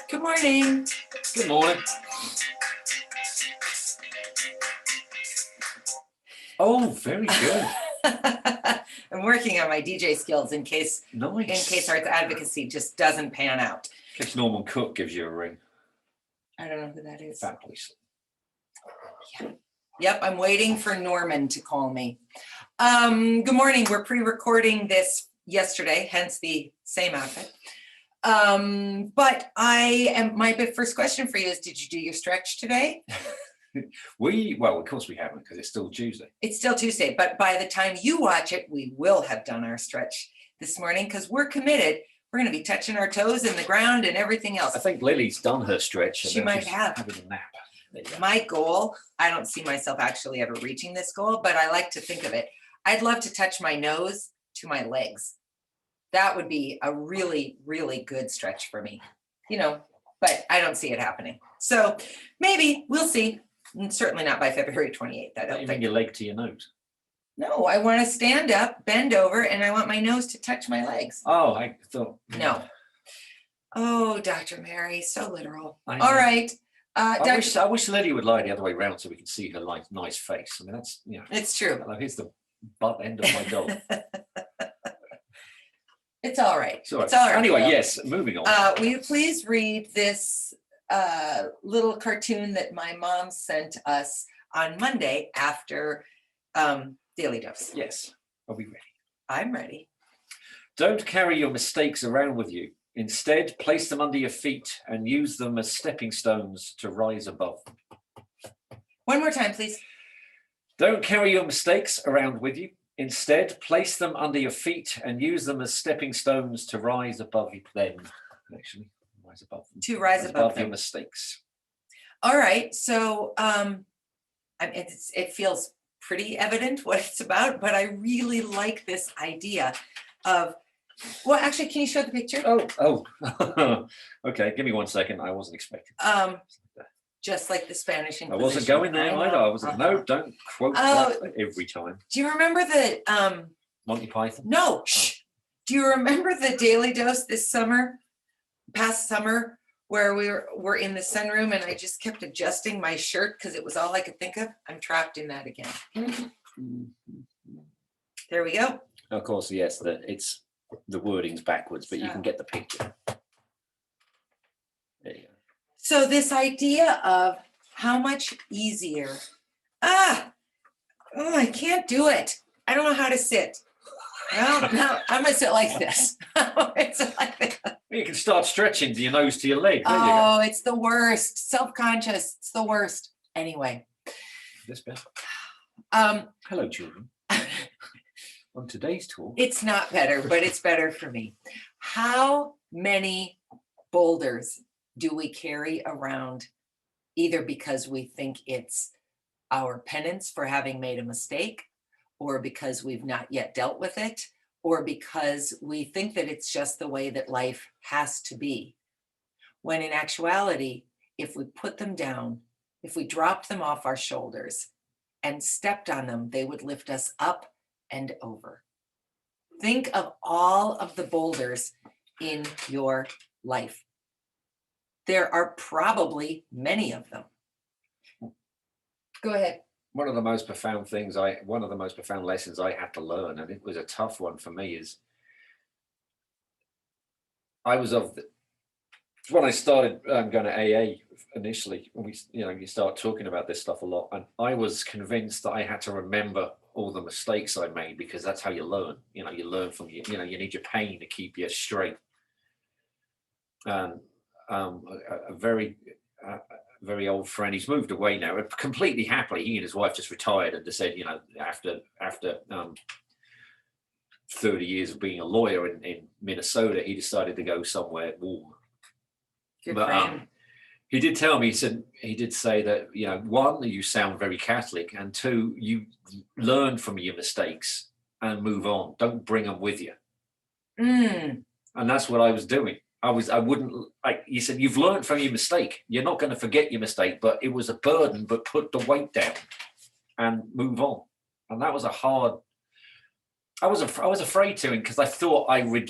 Good morning. Good morning. Oh, very good. I'm working on my DJ skills in case arts advocacy just doesn't pan out. In case Norman Cook gives you a ring. I don't know who that is. Fat police. Yeah. Yep, I'm waiting for Norman to call me. Good morning. We're pre-recording this yesterday, hence the same outfit. But my first question for you is, did you do your stretch today? Well, of course we haven't, because it's still Tuesday. It's still Tuesday, but by the time you watch it, we will have done our stretch this morning because we're committed. We're going to be touching our toes in the ground and everything else. I think Lily's done her stretch. She might have. Having a nap. My goal, I don't see myself actually ever reaching this goal, but I like to think of it. I'd love to touch my nose to my legs. That would be a really, really good stretch for me, but I don't see it happening. So maybe we'll see. And certainly not by February 28th. I don't think. Your leg to your nose. No, I want to stand up, bend over, and I want my nose to touch my legs. Oh, I thought. No. Oh, Dr. Mary, so literal. All right. I wish Lily would lie the other way around so we can see her nice face. I mean, that's, It's true. Here's the butt end of my dog. It's all right. It's all right. Anyway, yes, moving on. Will you please read this little cartoon that my mom sent us on Monday after Daily Dose? Yes. Are we ready? I'm ready. Don't carry your mistakes around with you. Instead, place them under your feet and use them as stepping stones to rise above. One more time, please. Don't carry your mistakes around with you. Instead, place them under your feet and use them as stepping stones to rise above them. Actually, rise above them. To rise above your mistakes. All right. So it feels pretty evident what it's about, but I really like this idea of, well, actually, can you show the picture? Oh. Okay, give me 1 second. I wasn't expecting. Just like the Spanish Inquisition. I wasn't going there either. I was no, don't quote that every time. Do you remember the Monty Python? No. Shh. Do you remember the Daily Dose this past summer, where we were in the sunroom and I just kept adjusting my shirt because it was all I could think of? I'm trapped in that again. There we go. Of course, yes. The wording's backwards, but you can get the picture. There you go. So this idea of how much easier, I can't do it. I don't know how to sit. Well, no, I'm gonna sit like this. You can start stretching your nose to your leg. Oh, it's the worst. Self-conscious, it's the worst. Anyway. This better. Hello, children. On today's talk. It's not better, but it's better for me. How many boulders do we carry around, either because we think it's our penance for having made a mistake, or because we've not yet dealt with it, or because we think that it's just the way that life has to be? When in actuality, if we put them down, if we dropped them off our shoulders and stepped on them, they would lift us up and over. Think of all of the boulders in your life. There are probably many of them. Go ahead. One of the most profound lessons I had to learn, and it was a tough one for me, is when I started going to AA initially, when you start talking about this stuff a lot, and I was convinced that I had to remember all the mistakes I made, because that's how you learn. You learn from you need your pain to keep you straight. And a very old friend, he's moved away now, completely happily. He and his wife just retired, and they said, after 30 years of being a lawyer in Minnesota, he decided to go somewhere warm. But he did tell me, he did say that, one, you sound very Catholic, and two, you learn from your mistakes and move on. Don't bring them with you. And that's what I was doing. I wouldn't, like you said, you've learned from your mistake. You're not going to forget your mistake, but it was a burden, but put the weight down and move on. And that was a hard I was afraid to, because I thought I'd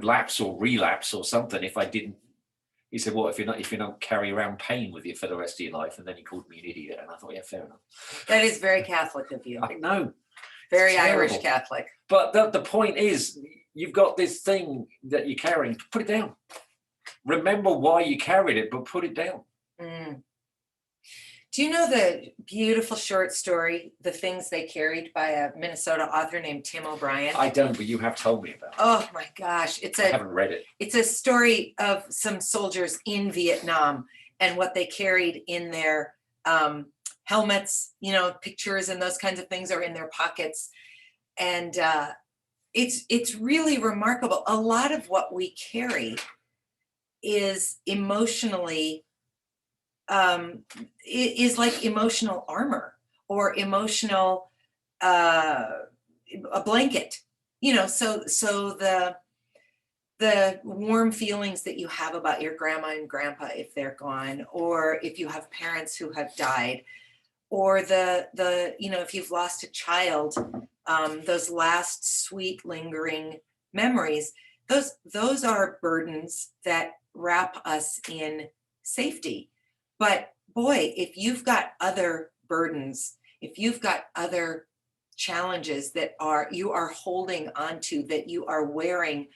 lapse or relapse or something if I didn't. He said, "Well, if you don't carry around pain with you for the rest of your life," and then he called me an idiot, and I thought, yeah, fair enough. That is very Catholic of you. I know, Very terrible. Irish Catholic. But the point is, you've got this thing that you're carrying. Put it down. Remember why you carried it, but put it down. Mm. Do you know the beautiful short story, The Things They Carried, by a Minnesota author named Tim O'Brien? I don't, but you have told me about it. Oh my gosh. I haven't read it. It's a story of some soldiers in Vietnam and what they carried in their helmets, pictures and those kinds of things are in their pockets. And it's really remarkable. A lot of what we carry is emotionally is like emotional armor or emotional a blanket, so the warm feelings that you have about your grandma and grandpa if they're gone, or if you have parents who have died, or the if you've lost a child, those last sweet lingering memories, those are burdens that wrap us in safety. But boy, if you've got other burdens, if you've got other challenges that you are holding onto, that you are wearing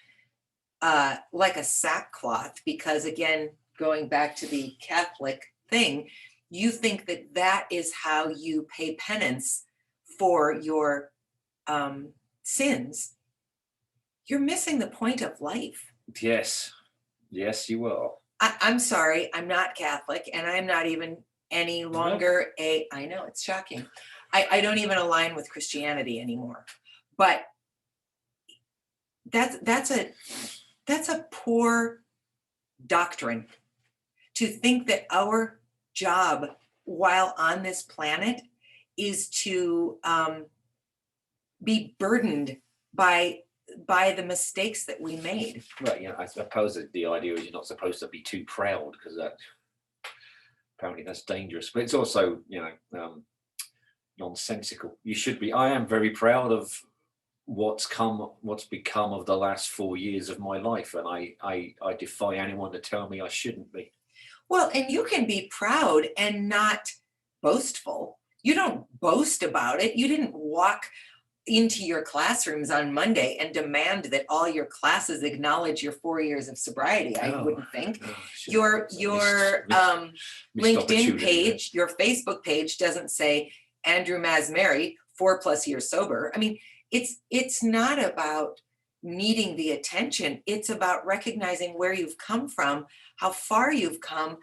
like a sackcloth, because again, going back to the Catholic thing, you think that is how you pay penance for your sins, you're missing the point of life. Yes, you are. I'm sorry, I'm not Catholic, and I'm not even any longer I know, it's shocking. I don't even align with Christianity anymore. But that's a poor doctrine, to think that our job while on this planet is to be burdened by the mistakes that we made. Right, I suppose that the idea is you're not supposed to be too proud, because apparently that's dangerous. But it's also, nonsensical. You should be. I am very proud of what's become of the last 4 years of my life, and I defy anyone to tell me I shouldn't be. Well, and you can be proud and not boastful. You don't boast about it. You didn't walk into your classrooms on Monday and demand that all your classes acknowledge your 4 years of sobriety. I wouldn't think. Your LinkedIn page, your Facebook page doesn't say Andrew Masmary 4+ years sober. I mean, it's not about needing the attention. It's about recognizing where you've come from, how far you've come,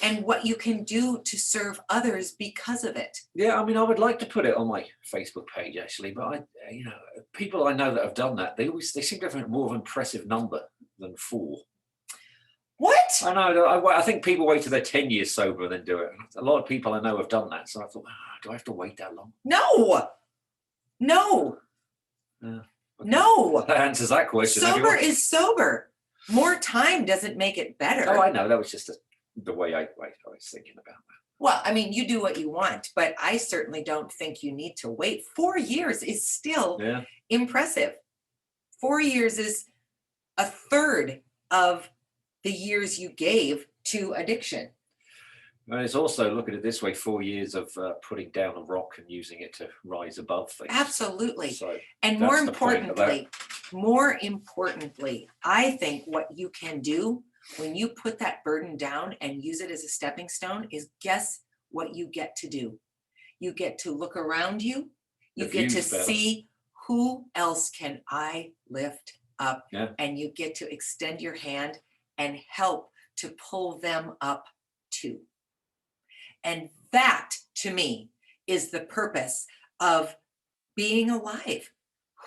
and what you can do to serve others because of it. Yeah, I mean, I would like to put it on my Facebook page actually, but people I know that have done that, they seem to have a more of an impressive number than 4. What? I know. I think people wait till they're 10 years sober and then do it. A lot of people I know have done that, so I thought, do I have to wait that long? No. Okay. No. That answers that question. Sober is sober. More time doesn't make it better. Oh, I know. That was just the way I was thinking about that. Well, I mean, you do what you want, but I certainly don't think you need to wait. 4 years is still impressive. 4 years is a third of the years you gave to addiction. And it's also, look at it this way, 4 years of putting down a rock and using it to rise above things. Absolutely. So and more importantly, I think what you can do when you put that burden down and use it as a stepping stone is, guess what you get to do? You get to look around you. You get to see, who else can I lift up? Yeah. And you get to extend your hand and help to pull them up too. And that, to me, is the purpose of being alive.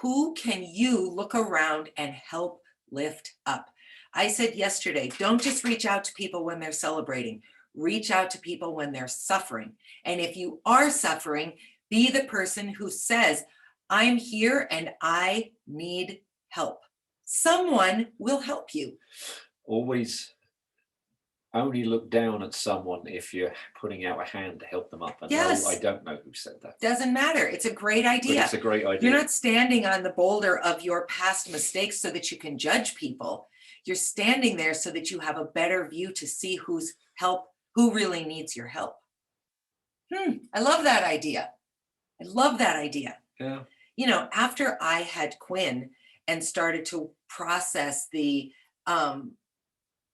Who can you look around and help lift up? I said yesterday, don't just reach out to people when they're celebrating. Reach out to people when they're suffering. And if you are suffering, be the person who says, I'm here and I need help. Someone will help you. Always only look down at someone if you're putting out a hand to help them up. And Yes. no, I don't know who said that, Doesn't matter. It's a great but idea. it's a great You're idea. not standing on the boulder of your past mistakes so that you can judge people. You're standing there so that you have a better view to see who really needs your help. I love that idea. I love that idea. Yeah. You know, after I had Quinn and started to process the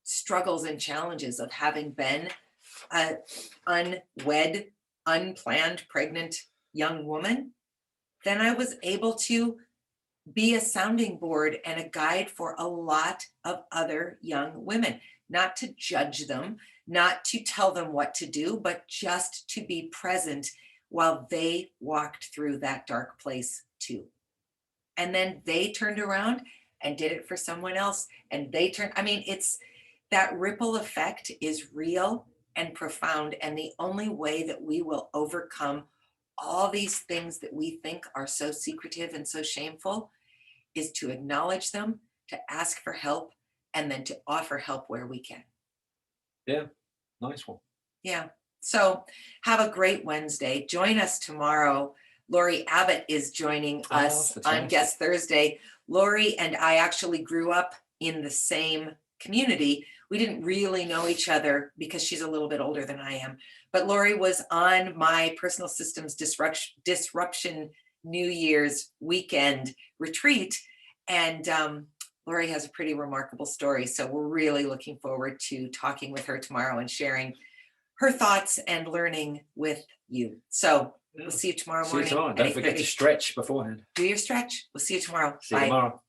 struggles and challenges of having been an unwed, unplanned, pregnant young woman, then I was able to be a sounding board and a guide for a lot of other young women, not to judge them, not to tell them what to do, but just to be present while they walked through that dark place too. And then they turned around and did it for someone else. And I mean, it's that ripple effect is real and profound. And the only way that we will overcome all these things that we think are so secretive and so shameful is to acknowledge them, to ask for help, and then to offer help where we can. Yeah. Nice one. Yeah. So have a great Wednesday. Join us tomorrow. Lori Abbott is joining us on fantastic. Guest Thursday. Lori and I actually grew up in the same community. We didn't really know each other because she's a little bit older than I am. But Lori was on my personal systems disruption New Year's weekend retreat. And Lori has a pretty remarkable story. So we're really looking forward to talking with her tomorrow and sharing her thoughts and learning with you. So we'll see you tomorrow See you morning. tomorrow. at Don't forget 8:30. to stretch beforehand. Do your stretch. We'll see you tomorrow. See you Bye. tomorrow.